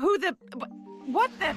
What the?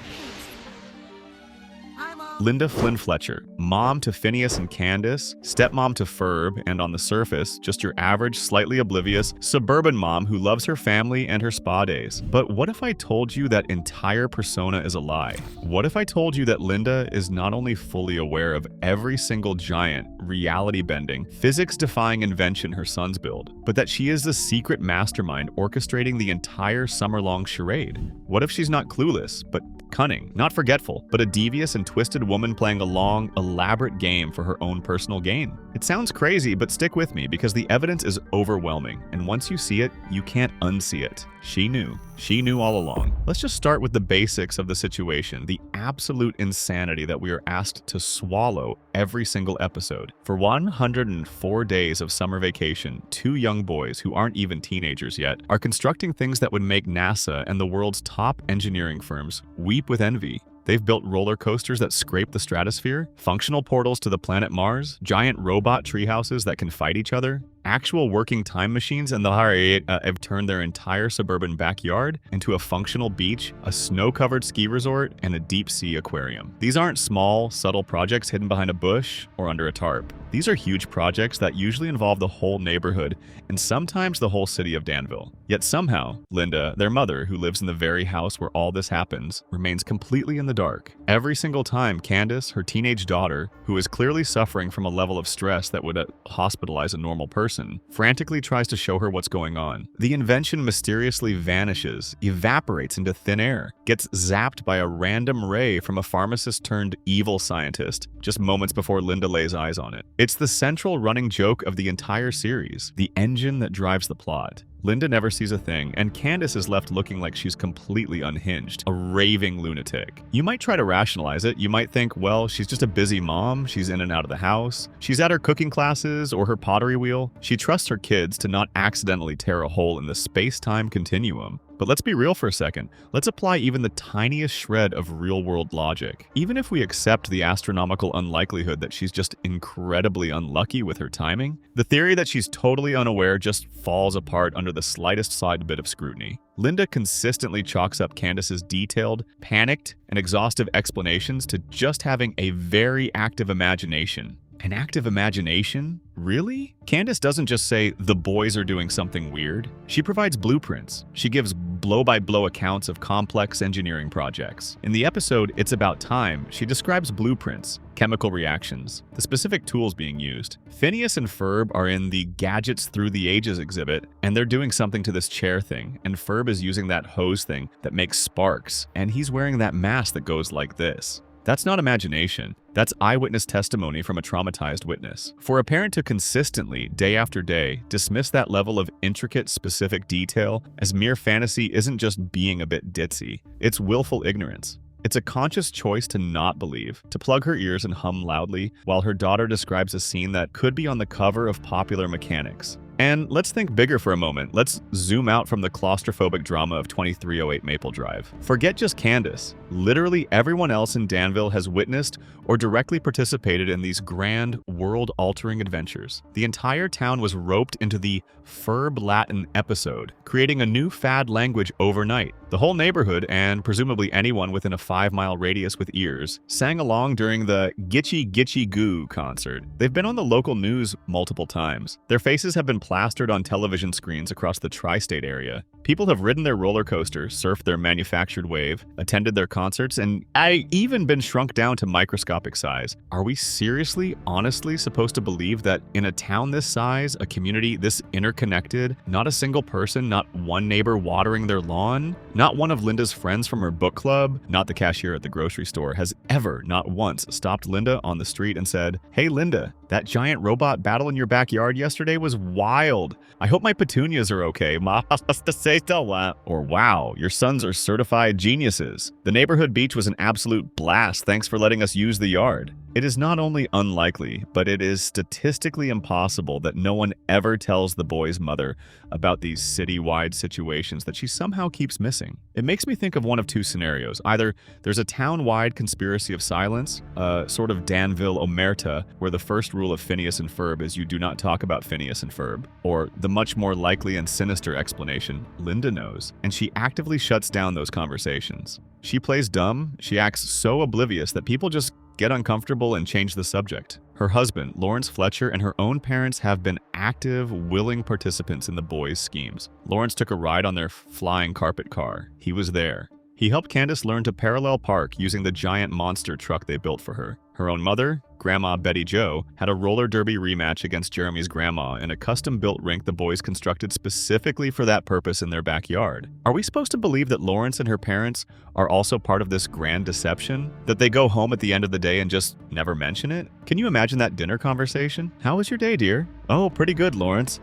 Linda Flynn-Fletcher, mom to Phineas and Candace, stepmom to Ferb, and on the surface, just your average, slightly oblivious, suburban mom who loves her family and her spa days. But what if I told you that entire persona is a lie? What if I told you that Linda is not only fully aware of every single giant, reality-bending, physics-defying invention her sons build, but that she is the secret mastermind orchestrating the entire summer-long charade? What if she's not clueless, but cunning, not forgetful, but a devious and twisted woman playing a long, elaborate game for her own personal gain? It sounds crazy, but stick with me because the evidence is overwhelming, and once you see it, you can't unsee it. She knew. She knew all along. Let's just start with the basics of the situation, the absolute insanity that we are asked to swallow every single episode. For 104 days of summer vacation, two young boys who aren't even teenagers yet are constructing things that would make NASA and the world's top engineering firms weep with envy. They've built roller coasters that scrape the stratosphere, functional portals to the planet Mars, giant robot treehouses that can fight each other, actual working time machines, and the charade have turned their entire suburban backyard into a functional beach, a snow-covered ski resort, and a deep-sea aquarium. These aren't small, subtle projects hidden behind a bush or under a tarp. These are huge projects that usually involve the whole neighborhood and sometimes the whole city of Danville. Yet somehow, Linda, their mother, who lives in the very house where all this happens, remains completely in the dark. Every single time Candace, her teenage daughter, who is clearly suffering from a level of stress that would hospitalize a normal person, frantically tries to show her what's going on, the invention mysteriously vanishes, evaporates into thin air, gets zapped by a random ray from a pharmacist turned evil scientist just moments before Linda lays eyes on it. It's the central running joke of the entire series, the engine that drives the plot. Linda never sees a thing, and Candace is left looking like she's completely unhinged, a raving lunatic. You might try to rationalize it. You might think, well, she's just a busy mom, she's in and out of the house, she's at her cooking classes or her pottery wheel. She trusts her kids to not accidentally tear a hole in the space-time continuum. But let's be real for a second. Let's apply even the tiniest shred of real-world logic. Even if we accept the astronomical unlikelihood that she's just incredibly unlucky with her timing, the theory that she's totally unaware just falls apart under the slightest side bit of scrutiny. Linda consistently chalks up Candace's detailed, panicked, and exhaustive explanations to just having a very active imagination. An active imagination? Really? Candace doesn't just say, the boys are doing something weird. She provides blueprints. She gives blow-by-blow accounts of complex engineering projects. In the episode, It's About Time, she describes blueprints, chemical reactions, the specific tools being used. Phineas and Ferb are in the Gadgets Through the Ages exhibit, and they're doing something to this chair thing, and Ferb is using that hose thing that makes sparks, and he's wearing that mask that goes like this. That's not imagination. That's eyewitness testimony from a traumatized witness. For a parent to consistently, day after day, dismiss that level of intricate, specific detail as mere fantasy isn't just being a bit ditzy. It's willful ignorance. It's a conscious choice to not believe, to plug her ears and hum loudly while her daughter describes a scene that could be on the cover of Popular Mechanics. And let's think bigger for a moment. Let's zoom out from the claustrophobic drama of 2308 Maple Drive. Forget just Candace. Literally everyone else in Danville has witnessed or directly participated in these grand, world-altering adventures. The entire town was roped into the Ferb Latin episode, creating a new fad language overnight. The whole neighborhood, and presumably anyone within a 5-mile radius with ears, sang along during the Gitchy Gitchy Goo concert. They've been on the local news multiple times. Their faces have been plastered on television screens across the tri-state area. People have ridden their roller coasters, surfed their manufactured wave, attended their concerts, and even been shrunk down to microscopic size. Are we seriously, honestly supposed to believe that in a town this size, a community this interconnected, not a single person, not one neighbor watering their lawn, not one of Linda's friends from her book club, not the cashier at the grocery store, has ever, not once, stopped Linda on the street and said, "Hey Linda, that giant robot battle in your backyard yesterday was wild. I hope my petunias are okay. Ma has to say so." Or, "Wow, your sons are certified geniuses. The neighborhood beach was an absolute blast. Thanks for letting us use the yard." It is not only unlikely, but it is statistically impossible that no one ever tells the boy's mother about these citywide situations that she somehow keeps missing. It makes me think of one of two scenarios. Either there's a town-wide conspiracy of silence, a sort of Danville omerta, where the first rule of Phineas and Ferb is you do not talk about Phineas and Ferb, or the much more likely and sinister explanation, Linda knows, and she actively shuts down those conversations. She plays dumb, she acts so oblivious that people just get uncomfortable and change the subject. Her husband, Lawrence Fletcher, and her own parents have been active, willing participants in the boys' schemes. Lawrence took a ride on their flying carpet car. He was there. He helped Candace learn to parallel park using the giant monster truck they built for her. Her own mother, Grandma Betty Jo, had a roller derby rematch against Jeremy's grandma in a custom-built rink the boys constructed specifically for that purpose in their backyard. Are we supposed to believe that Lawrence and her parents are also part of this grand deception? That they go home at the end of the day and just never mention it? Can you imagine that dinner conversation? How was your day, dear? Oh, pretty good, Lawrence.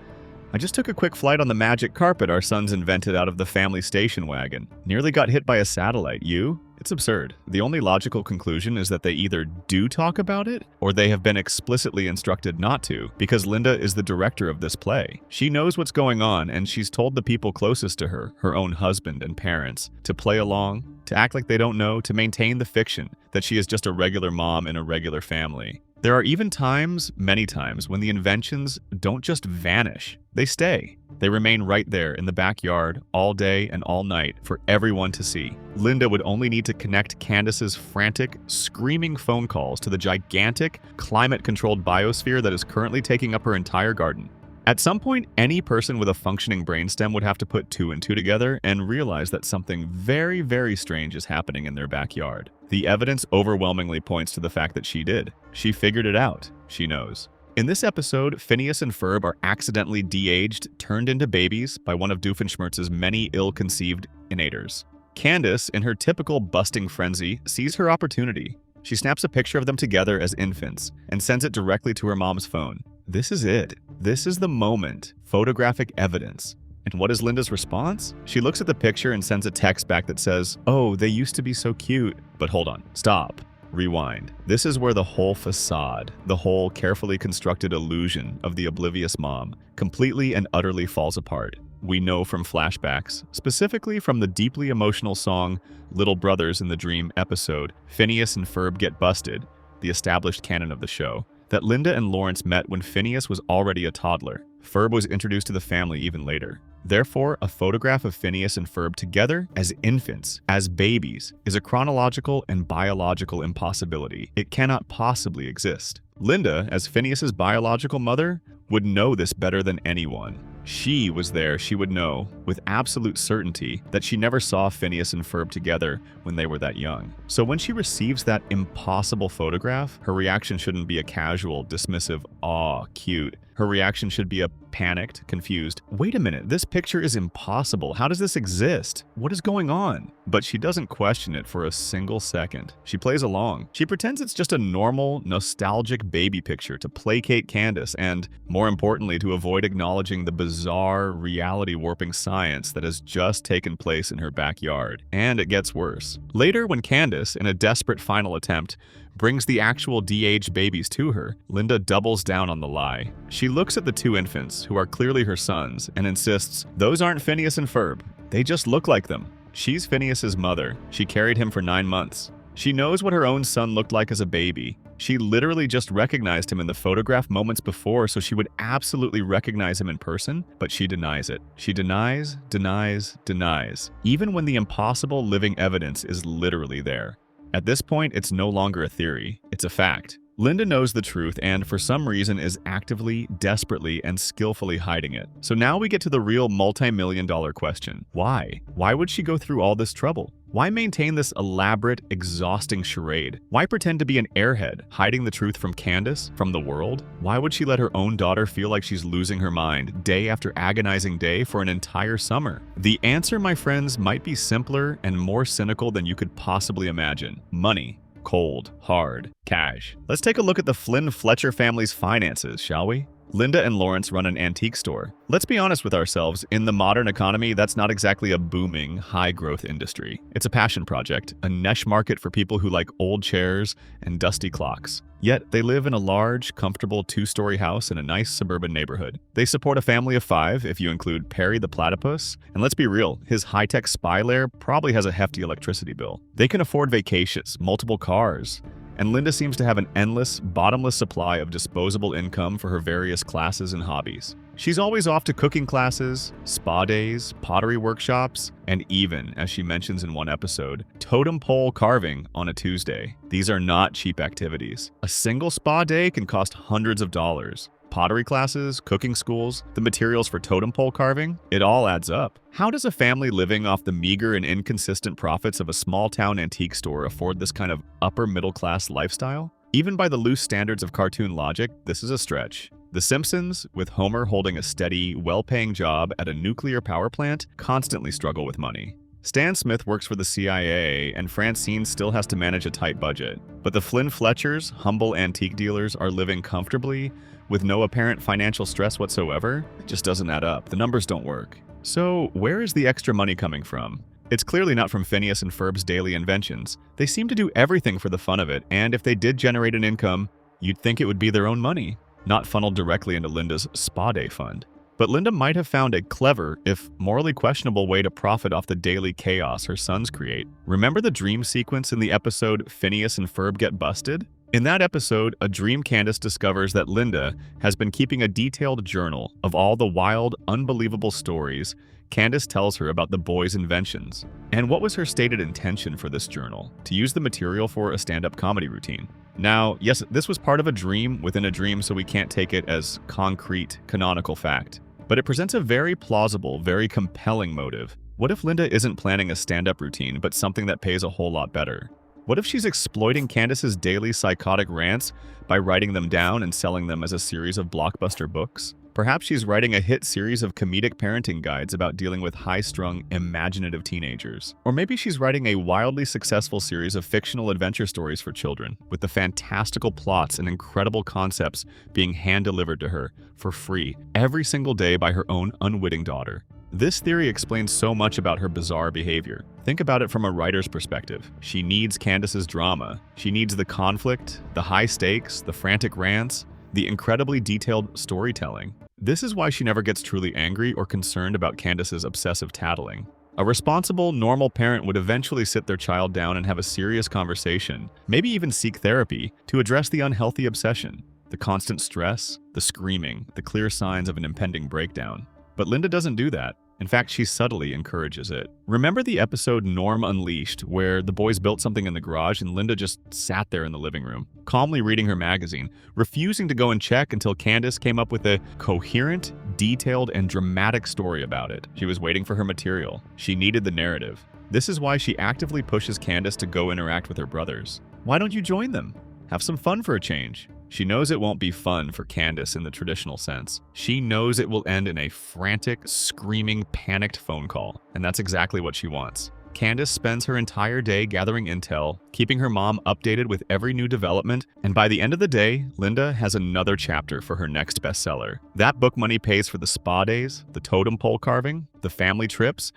I just took a quick flight on the magic carpet our sons invented out of the family station wagon. Nearly got hit by a satellite. You? It's absurd. The only logical conclusion is that they either do talk about it, or they have been explicitly instructed not to, because Linda is the director of this play. She knows what's going on, and she's told the people closest to her, her own husband and parents, to play along, to act like they don't know, to maintain the fiction that she is just a regular mom in a regular family. There are even times, many times, when the inventions don't just vanish. They stay. They remain right there in the backyard all day and all night for everyone to see. Linda would only need to connect Candace's frantic, screaming phone calls to the gigantic, climate-controlled biosphere that is currently taking up her entire garden. At some point, any person with a functioning brainstem would have to put two and two together and realize that something very, very strange is happening in their backyard. The evidence overwhelmingly points to the fact that she did. She figured it out. She knows. In this episode, Phineas and Ferb are accidentally de-aged, turned into babies by one of Doofenshmirtz's many ill-conceived innators. Candace, in her typical busting frenzy, sees her opportunity. She snaps a picture of them together as infants and sends it directly to her mom's phone. This is it. This is the moment. Photographic evidence. And what is Linda's response? She looks at the picture and sends a text back that says, "Oh, they used to be so cute." But hold on. Stop. Rewind. This is where the whole facade, the whole carefully constructed illusion of the oblivious mom, completely and utterly falls apart. We know from flashbacks, specifically from the deeply emotional song Little Brothers in the Dream episode, Phineas and Ferb Get Busted, the established canon of the show, that Linda and Lawrence met when Phineas was already a toddler. Ferb was introduced to the family even later. Therefore, a photograph of Phineas and Ferb together as infants, as babies, is a chronological and biological impossibility. It cannot possibly exist. Linda, as Phineas's biological mother, would know this better than anyone. She was there, she would know, with absolute certainty, that she never saw Phineas and Ferb together when they were that young. So when she receives that impossible photograph, her reaction shouldn't be a casual, dismissive, "aw, cute." Her reaction should be a panicked, confused, "Wait a minute, this picture is impossible. How does this exist? What is going on?" But she doesn't question it for a single second. She plays along. She pretends it's just a normal, nostalgic baby picture to placate Candace and, more importantly, to avoid acknowledging the bizarre, reality-warping science that has just taken place in her backyard. And it gets worse. Later, when Candace, in a desperate final attempt, brings the actual de-aged babies to her, Linda doubles down on the lie. She looks at the two infants, who are clearly her sons, and insists, "Those aren't Phineas and Ferb. They just look like them." She's Phineas's mother. She carried him for 9 months. She knows what her own son looked like as a baby. She literally just recognized him in the photograph moments before, so she would absolutely recognize him in person, but she denies it. She denies, denies, denies, even when the impossible living evidence is literally there. At this point, it's no longer a theory, it's a fact. Linda knows the truth and, for some reason, is actively, desperately, and skillfully hiding it. So now we get to the real multi-million-dollar question. Why? Why would she go through all this trouble? Why maintain this elaborate, exhausting charade? Why pretend to be an airhead, hiding the truth from Candace, from the world? Why would she let her own daughter feel like she's losing her mind, day after agonizing day, for an entire summer? The answer, my friends, might be simpler and more cynical than you could possibly imagine. Money. Cold, hard, cash. Let's take a look at the Flynn-Fletcher family's finances, shall we? Linda and Lawrence run an antique store. Let's be honest with ourselves, in the modern economy, that's not exactly a booming, high-growth industry. It's a passion project, a niche market for people who like old chairs and dusty clocks. Yet, they live in a large, comfortable two-story house in a nice suburban neighborhood. They support a family of 5, if you include Perry the platypus. And let's be real, his high-tech spy lair probably has a hefty electricity bill. They can afford vacations, multiple cars, and Linda seems to have an endless, bottomless supply of disposable income for her various classes and hobbies. She's always off to cooking classes, spa days, pottery workshops, and even, as she mentions in one episode, totem pole carving on a Tuesday. These are not cheap activities. A single spa day can cost hundreds of dollars. Pottery classes, cooking schools, the materials for totem pole carving, it all adds up. How does a family living off the meager and inconsistent profits of a small-town antique store afford this kind of upper-middle-class lifestyle? Even by the loose standards of cartoon logic, this is a stretch. The Simpsons, with Homer holding a steady, well-paying job at a nuclear power plant, constantly struggle with money. Stan Smith works for the CIA, and Francine still has to manage a tight budget. But the Flynn-Fletchers, humble antique dealers, are living comfortably, with no apparent financial stress whatsoever. It just doesn't add up. The numbers don't work. So, where is the extra money coming from? It's clearly not from Phineas and Ferb's daily inventions. They seem to do everything for the fun of it, and if they did generate an income, you'd think it would be their own money, not funneled directly into Linda's spa day fund. But Linda might have found a clever, if morally questionable, way to profit off the daily chaos her sons create. Remember the dream sequence in the episode Phineas and Ferb Get Busted? In that episode, a dream Candace discovers that Linda has been keeping a detailed journal of all the wild, unbelievable stories Candace tells her about the boys' inventions. And what was her stated intention for this journal? To use the material for a stand-up comedy routine. Now, yes, this was part of a dream within a dream, so we can't take it as concrete, canonical fact. But it presents a very plausible, very compelling motive. What if Linda isn't planning a stand-up routine, but something that pays a whole lot better? What if she's exploiting Candace's daily psychotic rants by writing them down and selling them as a series of blockbuster books? Perhaps she's writing a hit series of comedic parenting guides about dealing with high-strung, imaginative teenagers. Or maybe she's writing a wildly successful series of fictional adventure stories for children, with the fantastical plots and incredible concepts being hand-delivered to her for free every single day by her own unwitting daughter. This theory explains so much about her bizarre behavior. Think about it from a writer's perspective. She needs Candace's drama. She needs the conflict, the high stakes, the frantic rants, the incredibly detailed storytelling. This is why she never gets truly angry or concerned about Candace's obsessive tattling. A responsible, normal parent would eventually sit their child down and have a serious conversation, maybe even seek therapy, to address the unhealthy obsession, the constant stress, the screaming, the clear signs of an impending breakdown. But Linda doesn't do that. In fact, she subtly encourages it. Remember the episode Norm Unleashed, where the boys built something in the garage and Linda just sat there in the living room, calmly reading her magazine, refusing to go and check until Candace came up with a coherent, detailed, and dramatic story about it. She was waiting for her material. She needed the narrative. This is why she actively pushes Candace to go interact with her brothers. Why don't you join them? Have some fun for a change. She knows it won't be fun for Candace in the traditional sense. She knows it will end in a frantic, screaming, panicked phone call, and that's exactly what she wants. Candace spends her entire day gathering intel, keeping her mom updated with every new development, and by the end of the day, Linda has another chapter for her next bestseller. That book money pays for the spa days, the totem pole carving, the family trips,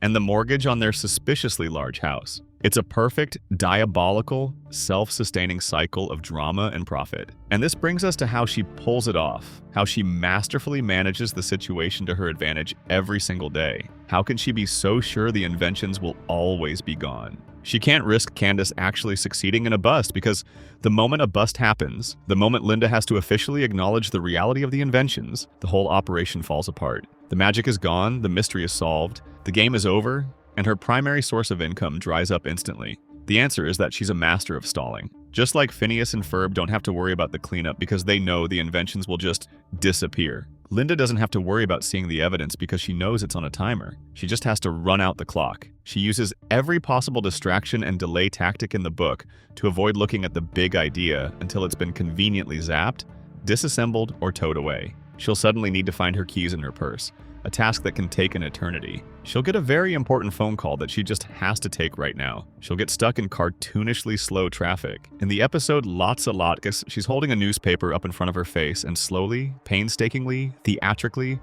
and the mortgage on their suspiciously large house. It's a perfect, diabolical, self-sustaining cycle of drama and profit. And this brings us to how she pulls it off, how she masterfully manages the situation to her advantage every single day. How can she be so sure the inventions will always be gone? She can't risk Candace actually succeeding in a bust because the moment a bust happens, the moment Linda has to officially acknowledge the reality of the inventions, the whole operation falls apart. The magic is gone, the mystery is solved, the game is over, and her primary source of income dries up instantly. The answer is that she's a master of stalling. Just like Phineas and Ferb don't have to worry about the cleanup because they know the inventions will just disappear. Linda doesn't have to worry about seeing the evidence because she knows it's on a timer. She just has to run out the clock. She uses every possible distraction and delay tactic in the book to avoid looking at the big idea until it's been conveniently zapped, disassembled, or towed away. She'll suddenly need to find her keys in her purse, a task that can take an eternity. She'll get a very important phone call that she just has to take right now. She'll get stuck in cartoonishly slow traffic. In the episode Lots-a-Lot, she's holding a newspaper up in front of her face and slowly, painstakingly, theatrically,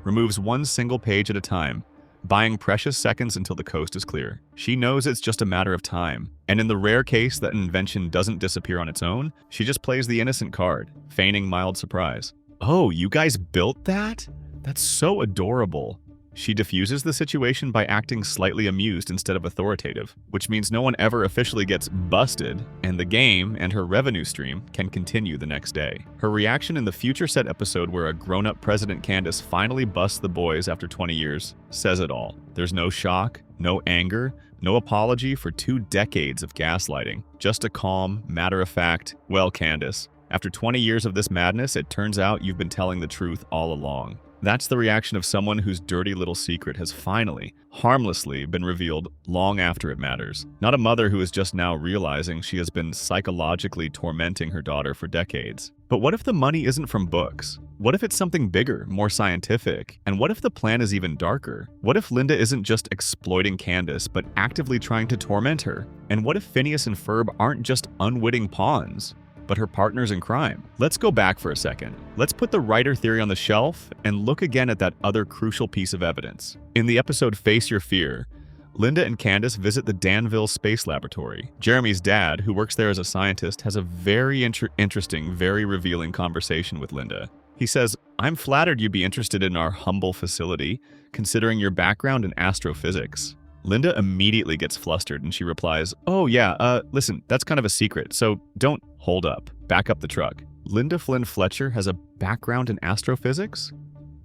removes one single page at a time, buying precious seconds until the coast is clear. She knows it's just a matter of time, and in the rare case that an invention doesn't disappear on its own, she just plays the innocent card, feigning mild surprise. "Oh, you guys built that? That's so adorable." She diffuses the situation by acting slightly amused instead of authoritative, which means no one ever officially gets busted, and the game and her revenue stream can continue the next day. Her reaction in the future set episode where a grown-up President Candace finally busts the boys after 20 years says it all. There's no shock, no anger, no apology for 2 decades of gaslighting. Just a calm, matter-of-fact, "Well, Candace, after 20 years of this madness, it turns out you've been telling the truth all along." That's the reaction of someone whose dirty little secret has finally, harmlessly been revealed long after it matters. Not a mother who is just now realizing she has been psychologically tormenting her daughter for decades. But what if the money isn't from books? What if it's something bigger, more scientific? And what if the plan is even darker? What if Linda isn't just exploiting Candace, but actively trying to torment her? And what if Phineas and Ferb aren't just unwitting pawns, but her partners in crime? Let's go back for a second. Let's put the writer theory on the shelf and look again at that other crucial piece of evidence. In the episode Face Your Fear, Linda and Candace visit the Danville Space Laboratory. Jeremy's dad, who works there as a scientist, has a very interesting, very revealing conversation with Linda. He says, "I'm flattered you'd be interested in our humble facility, considering your background in astrophysics." Linda immediately gets flustered and she replies, "Oh yeah, listen, that's kind of a secret, so don't hold up. Back up the truck." Linda Flynn-Fletcher has a background in astrophysics?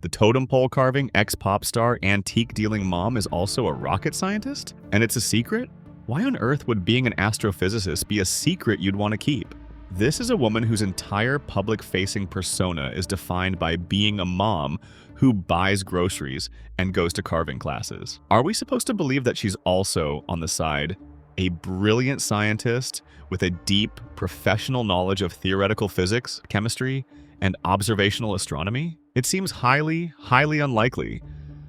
The totem pole carving, ex-pop star, antique-dealing mom is also a rocket scientist? And it's a secret? Why on earth would being an astrophysicist be a secret you'd want to keep? This is a woman whose entire public-facing persona is defined by being a mom who buys groceries and goes to carving classes. Are we supposed to believe that she's also, on the side, a brilliant scientist with a deep, professional knowledge of theoretical physics, chemistry, and observational astronomy? It seems highly, highly unlikely.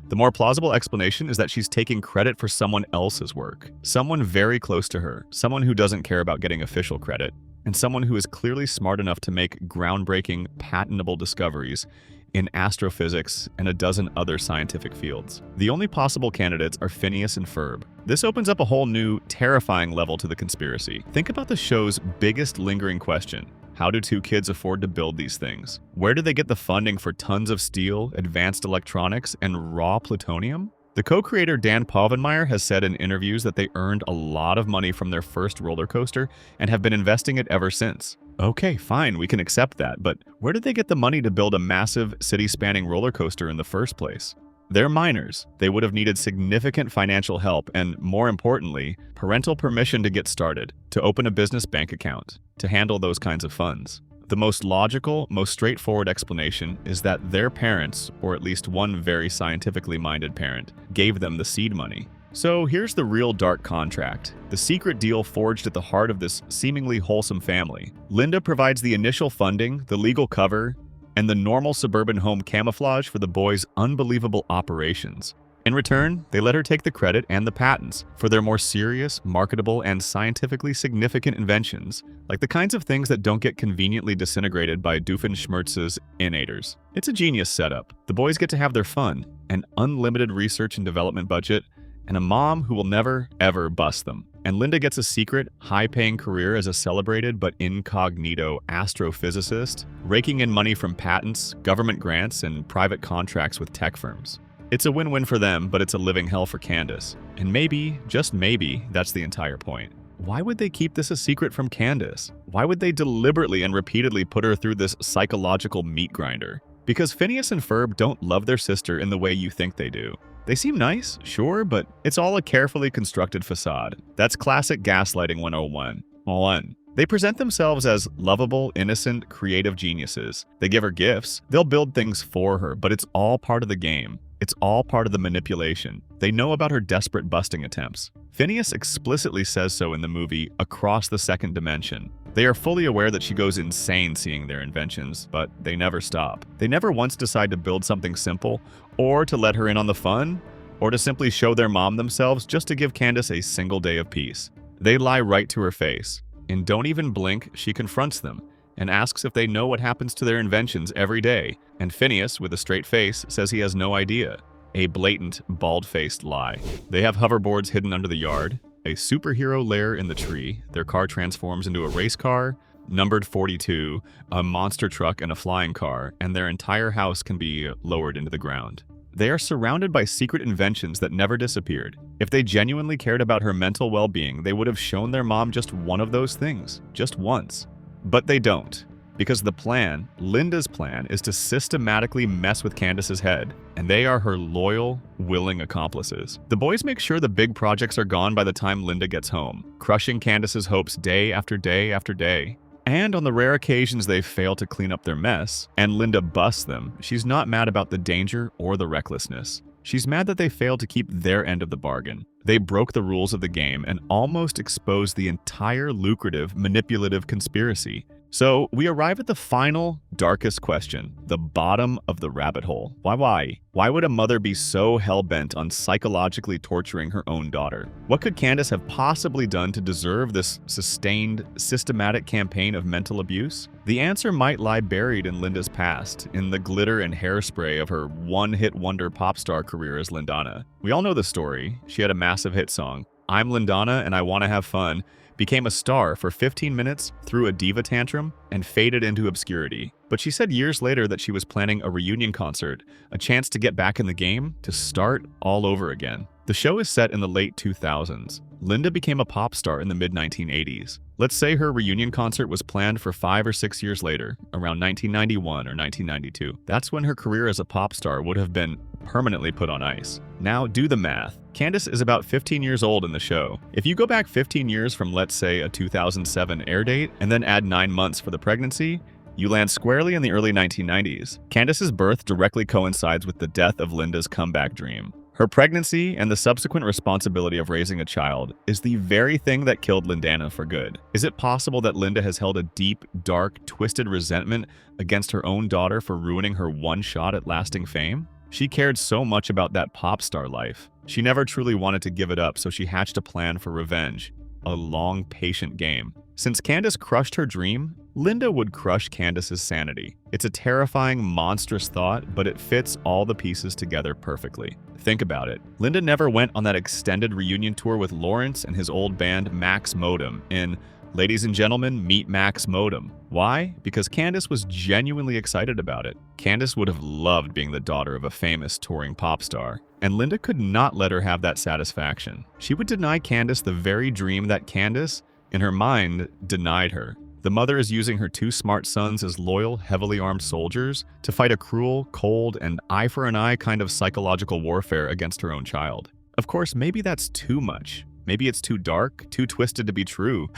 The more plausible explanation is that she's taking credit for someone else's work. Someone very close to her, someone who doesn't care about getting official credit, and someone who is clearly smart enough to make groundbreaking, patentable discoveries in astrophysics and a dozen other scientific fields. The only possible candidates are Phineas and Ferb. This opens up a whole new, terrifying level to the conspiracy. Think about the show's biggest lingering question. How do 2 kids afford to build these things? Where do they get the funding for tons of steel, advanced electronics, and raw plutonium? The co-creator Dan Povenmire has said in interviews that they earned a lot of money from their first roller coaster and have been investing it ever since. Okay, fine, we can accept that, but where did they get the money to build a massive, city-spanning roller coaster in the first place? They're minors. They would have needed significant financial help and, more importantly, parental permission to get started, to open a business bank account, to handle those kinds of funds. The most logical, most straightforward explanation is that their parents, or at least one very scientifically minded parent, gave them the seed money. So here's the real dark contract, the secret deal forged at the heart of this seemingly wholesome family. Linda provides the initial funding, the legal cover, and the normal suburban home camouflage for the boys' unbelievable operations. In return, they let her take the credit and the patents for their more serious, marketable, and scientifically significant inventions, like the kinds of things that don't get conveniently disintegrated by Doofenshmirtz's innators. It's a genius setup. The boys get to have their fun, an unlimited research and development budget, and a mom who will never, ever bust them. And Linda gets a secret, high-paying career as a celebrated but incognito astrophysicist, raking in money from patents, government grants, and private contracts with tech firms. It's a win-win for them, but it's a living hell for Candace. And maybe, just maybe, that's the entire point. Why would they keep this a secret from Candace? Why would they deliberately and repeatedly put her through this psychological meat grinder? Because Phineas and Ferb don't love their sister in the way you think they do. They seem nice, sure, but it's all a carefully constructed facade. That's classic gaslighting 101. They present themselves as lovable, innocent, creative geniuses. They give her gifts. They'll build things for her, but it's all part of the game. It's all part of the manipulation. They know about her desperate busting attempts. Phineas explicitly says so in the movie Across the Second Dimension. They are fully aware that she goes insane seeing their inventions, but they never stop. They never once decide to build something simple or to let her in on the fun, or to simply show their mom themselves just to give Candace a single day of peace. They lie right to her face, and don't even blink. She confronts them and asks if they know what happens to their inventions every day, and Phineas, with a straight face, says he has no idea. A blatant, bald-faced lie. They have hoverboards hidden under the yard, a superhero lair in the tree, their car transforms into a race car, numbered 42, a monster truck and a flying car, and their entire house can be lowered into the ground. They are surrounded by secret inventions that never disappeared. If they genuinely cared about her mental well-being, they would have shown their mom just one of those things, just once. But they don't, because the plan, Linda's plan, is to systematically mess with Candace's head, and they are her loyal, willing accomplices. The boys make sure the big projects are gone by the time Linda gets home, crushing Candace's hopes day after day after day. And on the rare occasions they fail to clean up their mess, and Linda busts them, she's not mad about the danger or the recklessness. She's mad that they failed to keep their end of the bargain. They broke the rules of the game and almost exposed the entire lucrative, manipulative conspiracy. So we arrive at the final, darkest question, the bottom of the rabbit hole. Why? Why would a mother be so hell-bent on psychologically torturing her own daughter? What could Candace have possibly done to deserve this sustained, systematic campaign of mental abuse? The answer might lie buried in Linda's past, in the glitter and hairspray of her one-hit wonder pop star career as Lindana. We all know the story. She had a massive hit song, "I'm Lindana and I Wanna Have Fun," became a star for 15 minutes, threw a diva tantrum, and faded into obscurity. But she said years later that she was planning a reunion concert, a chance to get back in the game, to start all over again. The show is set in the late 2000s. Linda became a pop star in the mid-1980s. Let's say her reunion concert was planned for 5 or 6 years later, around 1991 or 1992. That's when her career as a pop star would have been permanently put on ice. Now do the math. Candace is about 15 years old in the show. If you go back 15 years from, let's say, a 2007 air date, and then add 9 months for the pregnancy, you land squarely in the early 1990s. Candace's birth directly coincides with the death of Linda's comeback dream. Her pregnancy and the subsequent responsibility of raising a child is the very thing that killed Lindana for good. Is it possible that Linda has held a deep, dark, twisted resentment against her own daughter for ruining her one shot at lasting fame? She cared so much about that pop star life. She never truly wanted to give it up, so she hatched a plan for revenge. A long, patient game. Since Candace crushed her dream, Linda would crush Candace's sanity. It's a terrifying, monstrous thought, but it fits all the pieces together perfectly. Think about it. Linda never went on that extended reunion tour with Lawrence and his old band Max Modem in "Ladies and Gentlemen, Meet Max Modem." Why? Because Candace was genuinely excited about it. Candace would have loved being the daughter of a famous touring pop star, and Linda could not let her have that satisfaction. She would deny Candace the very dream that Candace, in her mind, denied her. The mother is using her 2 smart sons as loyal, heavily armed soldiers to fight a cruel, cold, and eye-for-an-eye kind of psychological warfare against her own child. Of course, maybe that's too much. Maybe it's too dark, too twisted to be true,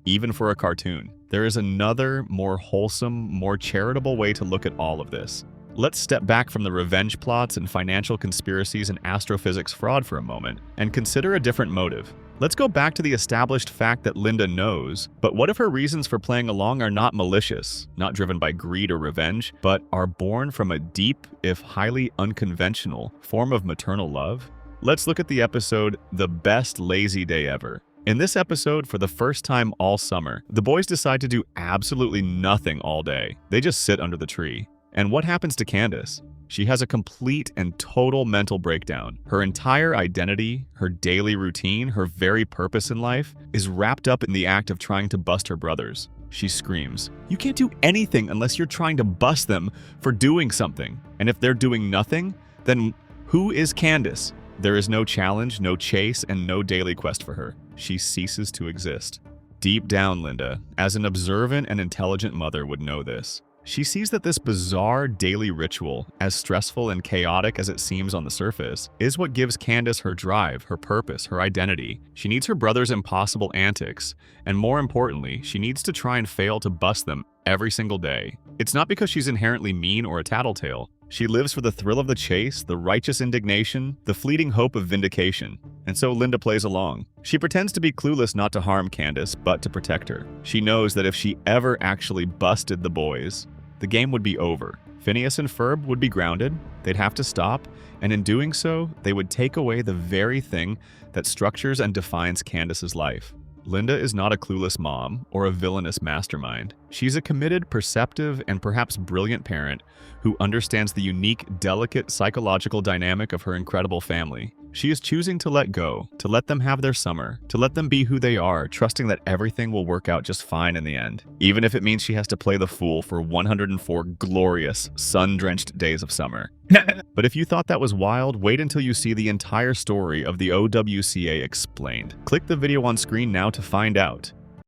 even for a cartoon. There is another, more wholesome, more charitable way to look at all of this. Let's step back from the revenge plots and financial conspiracies and astrophysics fraud for a moment and consider a different motive. Let's go back to the established fact that Linda knows, but what if her reasons for playing along are not malicious, not driven by greed or revenge, but are born from a deep, if highly unconventional, form of maternal love? Let's look at the episode, The Best Lazy Day Ever. In this episode, for the first time all summer, the boys decide to do absolutely nothing all day. They just sit under the tree. And what happens to Candace? She has a complete and total mental breakdown. Her entire identity, her daily routine, her very purpose in life is wrapped up in the act of trying to bust her brothers. She screams, "You can't do anything unless you're trying to bust them for doing something. And if they're doing nothing, then who is Candace?" There is no challenge, no chase, and no daily quest for her. She ceases to exist. Deep down, Linda, as an observant and intelligent mother, would know this. She sees that this bizarre daily ritual, as stressful and chaotic as it seems on the surface, is what gives Candace her drive, her purpose, her identity. She needs her brother's impossible antics, and more importantly, she needs to try and fail to bust them every single day. It's not because she's inherently mean or a tattletale. She lives for the thrill of the chase, the righteous indignation, the fleeting hope of vindication. And so Linda plays along. She pretends to be clueless not to harm Candace, but to protect her. She knows that if she ever actually busted the boys, the game would be over. Phineas and Ferb would be grounded, they'd have to stop, And in doing so, they would take away the very thing that structures and defines Candace's life. Linda is not a clueless mom or a villainous mastermind. She's a committed, perceptive, and perhaps brilliant parent who understands the unique, delicate psychological dynamic of her incredible family. She is choosing to let go, to let them have their summer, to let them be who they are, trusting that everything will work out just fine in the end, even if it means she has to play the fool for 104 glorious, sun-drenched days of summer. But if you thought that was wild, wait until you see the entire story of the O.W.C.A. explained. Click the video on screen now to find out.